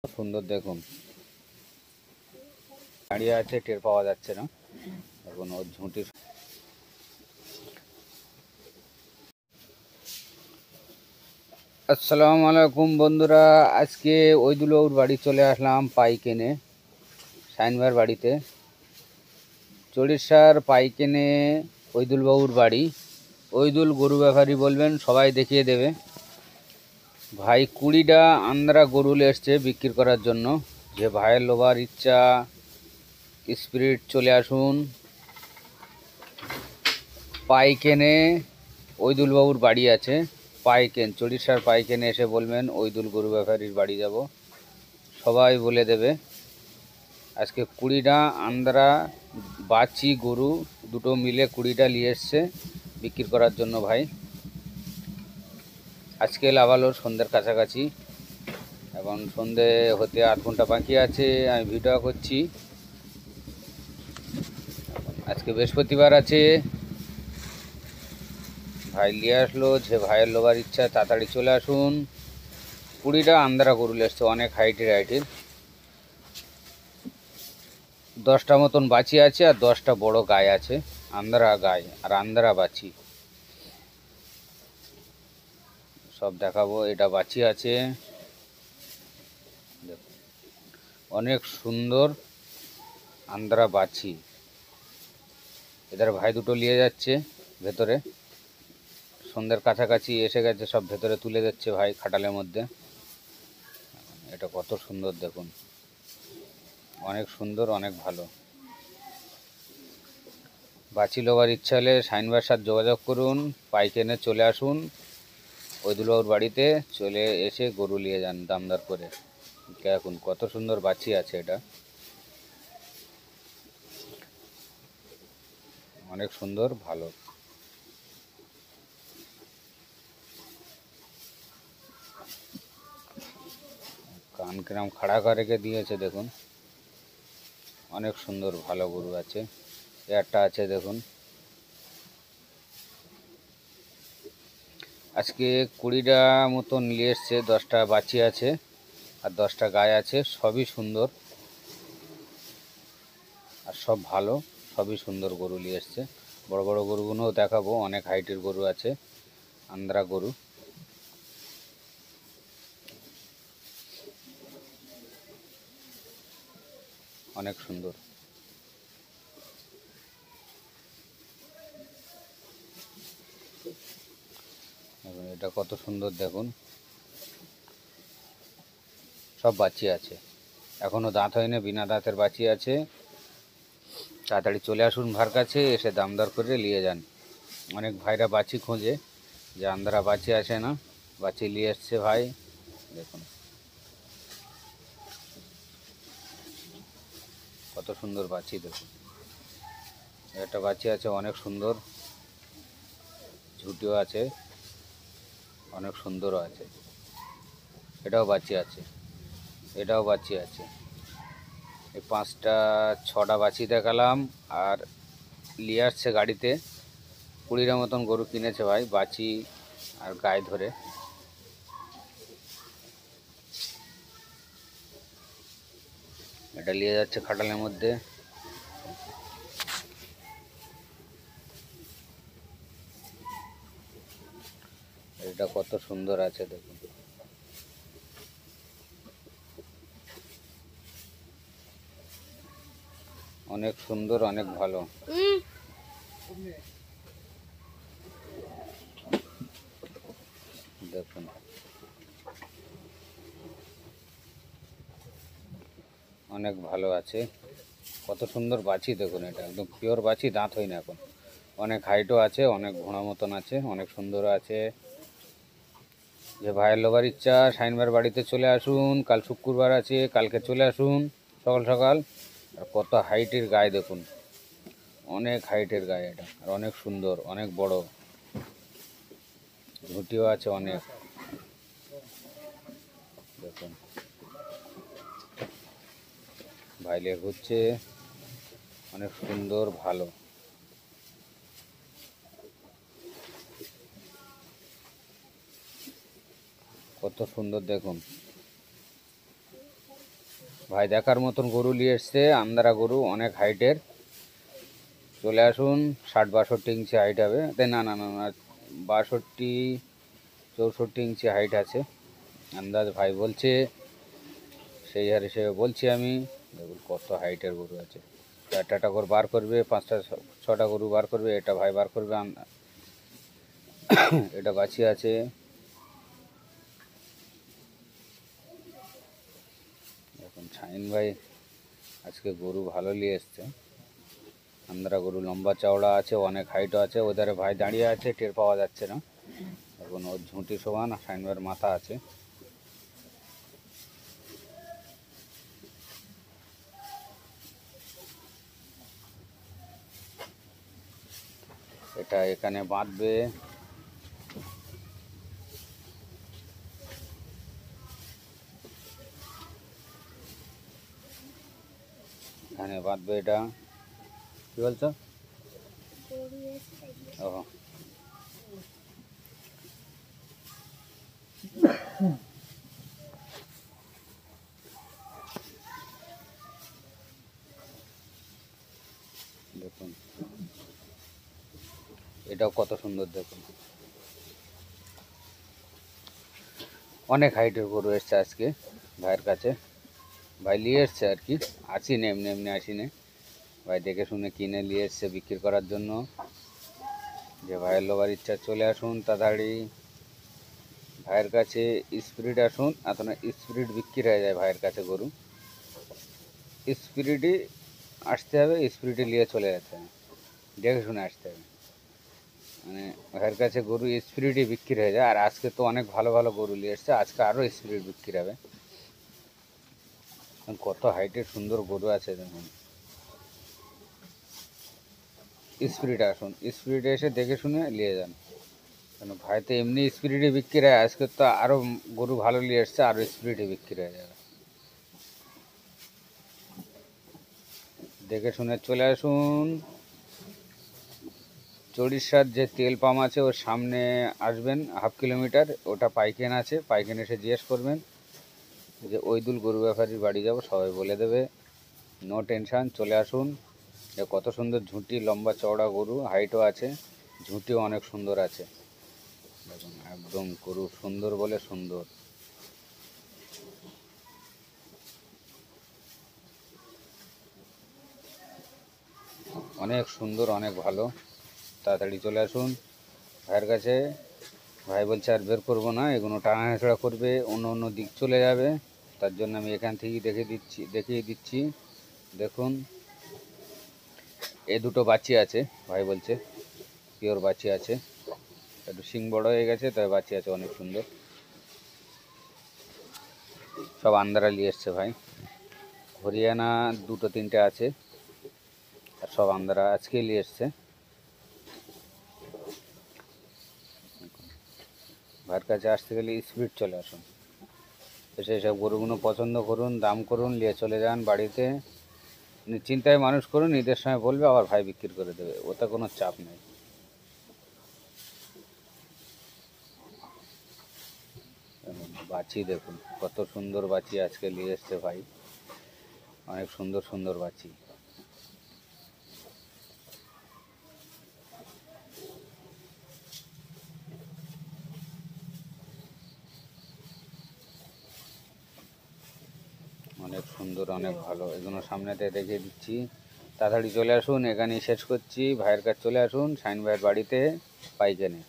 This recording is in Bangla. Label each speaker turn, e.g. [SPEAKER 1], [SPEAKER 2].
[SPEAKER 1] সুন্দর দেখুন, দাঁড়িয়ে আছে, টের পাওয়া যাচ্ছে না এখন ওর ঝুঁটির। আসসালামু আলাইকুম বন্ধুরা, আজকে ওইদুলবাবুর বাড়ি চলে আসলাম পাইকেনে, শাইনবার বাড়িতে। চড়িষ্যার পাইকেনে ওইদুলবাবুর বাড়ি। ওইদুল গরু ব্যাপারী বলবেন, সবাই দেখিয়ে দেবে। ভাই 20টা আন্দ্রা গরু এসছে বিক্রি করার জন্য। যে ভাইয়ের লোবার ইচ্ছা, স্পিরিট চলে আসুন পাইকেনে। ওইদুলবাবুর বাড়ি আছে পাইকেন, চড়িষ্যার পাইকেনে এসে বলবেন ওইদুল গরু ব্যাপারীর বাড়ি যাব, সবাই বলে দেবে। আজকে 20টা আন্দ্রা বাচ্চি গরু দুটো মিলে 20টা নিয়ে এসছে বিক্রি করার জন্য ভাই। আজকে লাগালো সন্ধ্যের কাছাকাছি, এখন সন্ধে হতে 8 ঘন্টা বাকি আছে, আমি ভিডিও করছি। আজকে বৃহস্পতিবার আছে, ভাই নিয়ে আসলো। যে ভাইয়ের লোবার ইচ্ছা তাড়াতাড়ি চলে আসুন। 20টা আন্দ্রা গরু এসছে, অনেক হাইটের। 10টা মতন বাছি আছে আর 10টা বড় গায়ে আছে, আন্দ্রা গায়ে আর আন্দ্রা বাছি সব দেখাবো। এটা বাছি আছে, অনেক সুন্দর আন্দ্রা বাছি। এদের ভাই দুটো নিয়ে যাচ্ছে ভেতরে, সন্ধ্যের কাছাকাছি এসে গেছে, সব ভেতরে তুলে দিচ্ছে ভাই খাটালের মধ্যে। এটা কত সুন্দর দেখুন, অনেক সুন্দর, অনেক ভালো। বাছি লোবার ইচ্ছা হলে শাইনবার সাথে যোগাযোগ করুন, পাইকেনে চলে আসুন ওইদুলবাবুর বাড়িতে, চলে এসে গরু নিয়ে যান দামদার করে। দেখুন কত সুন্দর বাছি আছে, এটা অনেক সুন্দর, ভালো। কান কিরম খাড়া করে রেখে দিয়েছে দেখুন, অনেক সুন্দর ভালো গরু আছে। একটা আছে দেখুন। আজকে 20টা মতন নিয়ে এসছে, 10টা বাছি আছে আর 10টা গায়ে আছে, সবই সুন্দর আর সব ভালো, সবই সুন্দর গরু নিয়ে এসছে। বড় বড় গরুগুলোও দেখাবো, অনেক হাইটের গরু আছে, আন্দ্রা গরু অনেক সুন্দর। এটা কত সুন্দর দেখুন, সব বাচ্চি আছে, এখনও দাঁত হয়নি, বিনা দাঁতের বাচ্চি আছে। তাড়াতাড়ি চলে আসুন ভার কাছে, এসে দাম দর করে নিয়ে যান। অনেক ভাইরা বাচ্চি খোঁজে, যে আন্দ্রা বাচ্চি আসে না, বাচ্চি নিয়ে এসছে ভাই। দেখুন কত সুন্দর বাচ্চি দেখুন। একটা বাচ্চি আছে অনেক সুন্দর, ঝুটিও আছে, অনেক সুন্দরও আছে। এটাও বাচ্চি আছে, এটাও বাচ্চি আছে। এই 5টা 6টা বাচ্চি দেখালাম, আর নিয়ে আসছে গাড়িতে। 20টা মতন গরু কিনেছে ভাই, বাচ্চি আর গায়ে ধরে। এটা নিয়ে যাচ্ছে খাটালের মধ্যে। এটা কত সুন্দর আছে দেখুন, অনেক সুন্দর, অনেক ভালো। দেখুন অনেক ভালো আছে, কত সুন্দর বাছি দেখুন। এটা একদম পিওর বাছি, দাঁত হয় না এখন। অনেক হাইটও আছে, অনেক ঘোড়া মতন আছে, অনেক সুন্দরও আছে। যে ভাইয়ের লোবার ইচ্ছা শাইনবার বাড়িতে চলে আসুন, কাল শুক্রবার আছে, কালকে চলে আসুন সকাল সকাল। আর কত হাইটের গায়ে দেখুন, অনেক হাইটের গায়ে এটা, আর অনেক সুন্দর, অনেক বড়, ঝুঁটিও আছে অনেক। দেখুন ভাইলে ঘুরছে, অনেক সুন্দর, ভালো। কত সুন্দর দেখুন, ভাই দেখার মতন গরু নিয়ে এসছে, আমদারা গরু, অনেক হাইটের। চলে আসুন, 60-62 ইঞ্চি হাইট হবে। না না না না, 62-64 ইঞ্চি হাইট আছে আন্দাজ ভাই বলছে, সেই হার হিসেবে বলছি আমি। দেখুন কত হাইটের গরু আছে। 4টা করে বার করবে, 5টা-6টা গরু বার করবে, এটা ভাই বার করবে। এটা বাছি আছে। দেখুন শাহিন ভাই আজকে গরু ভালো নিয়ে এসছে। আন্দ্রা গরু লম্বা চওড়া আছে, অনেক হাইটও আছে। ওধারে ভাই দাঁড়িয়ে আছে, টের পাওয়া যাচ্ছে না। এখন ওর ঝুঁটি সমান, শাহিন ভাইয়ের মাথা আছে। এটা এখানে বাঁধবে। এখানে বাঁধবে। এটা কি বলছো? ও দেখুন, এটাও কত সুন্দর। দেখুন অনেক হাইটের গরু এসছে আজকে ভাইয়ের কাছে। ভাই নিয়ে এসছে আর কি, আসিনি এমনি এমনি আসিনি। ভাই দেখে শুনে কিনে নিয়ে এসছে বিক্রি করার জন্য। যে ভাইয়ের লোবার ইচ্ছা চলে আসুন তাড়াতাড়ি ভাইয়ের কাছে। স্পিরিট আসুন, এত না স্পিরিট বিক্রি হয়ে যায় ভাইয়ের কাছে গরু। স্পিরিটই আসতে হবে, স্পিরিটে নিয়ে চলে যেতে হবে, দেখে শুনে আসতে হবে। মানে ভাইয়ের কাছে গরু স্পিরিটই বিক্রি হয়ে যায়। আর আজকে তো অনেক ভালো ভালো গরু নিয়ে এসছে, আজকে আরও স্পিরিট বিক্রি হবে। কত হাইটের সুন্দর গরু আছে দেখুন। স্পিরিটে আসুন, স্পিরিটে এসে দেখে শুনে নিয়ে যান। কেন ভাই তো এমনি স্পিরিটে বিক্রি হয়, আজকে তো আরও গরু ভালো নিয়ে এসছে, আরও স্পিরিটে বিক্রি হয়ে যাবে। দেখে শুনে চলে আসুন। চড়িষ্যার যে তেল পাম্প আছে ওর সামনে আসবেন, 1/2 কিলোমিটার, ওটা পাইকেন আছে। পাইকেন এসে জিজ্ঞেস করবেন যে ওইদুল গরু ব্যাপারীর বাড়ি যাব, সবাই বলে দেবে। নো টেনশান, চলে আসুন। কত সুন্দর ঝুঁটি, লম্বা চওড়া গরু, হাইটও আছে, ঝুঁটিও অনেক সুন্দর আছে। দেখুন একদম গরু সুন্দর বলে সুন্দর। অনেক সুন্দর, অনেক ভালো। তাড়াতাড়ি চলে আসুন ভাইয়ের কাছে। ভাই বলছে আর বের করবো না, এগুলো টানা হেঁচড়া করবে, অন্য অন্য দিক চলে যাবে। তার জন্য আমি এখান থেকেই দেখিয়ে দিচ্ছি। দেখুন এ দুটো বাচ্চি আছে, ভাই বলছে পিওর বাচ্চি আছে। একটু শিং বড় হয়ে গেছে, তবে বাচ্চি আছে অনেক সুন্দর। সব আন্দারা নিয়ে এসছে ভাই। হরিয়ানা 2-3টে আছে, আর সব আন্দারা আজকে নিয়ে এসছে। ভাইয়ের কাছে আসতে গেলে স্পিড চলে আসুন, এসে সব গরুগুলো পছন্দ করুন, দাম করুন, নিয়ে চলে যান বাড়িতে। চিন্তায় মানুষ করুন, ঈদের সময় বলবে, আবার ভাই বিক্রি করে দেবে, ওতে কোনো চাপ নেই। বাছি দেখুন কত সুন্দর বাছি আজকে নিয়ে এসছে ভাই, অনেক সুন্দর সুন্দর বাছি। অনেক সুন্দর, অনেক ভালো। এগুলো সামনেতে রেখে দিচ্ছি, তাড়াতাড়ি চলে আসুন। এখানেই শেষ করছি। ভাইয়ের কাছে চলে আসুন, শাহিন ভাইয়ের বাড়িতে পাইকানে।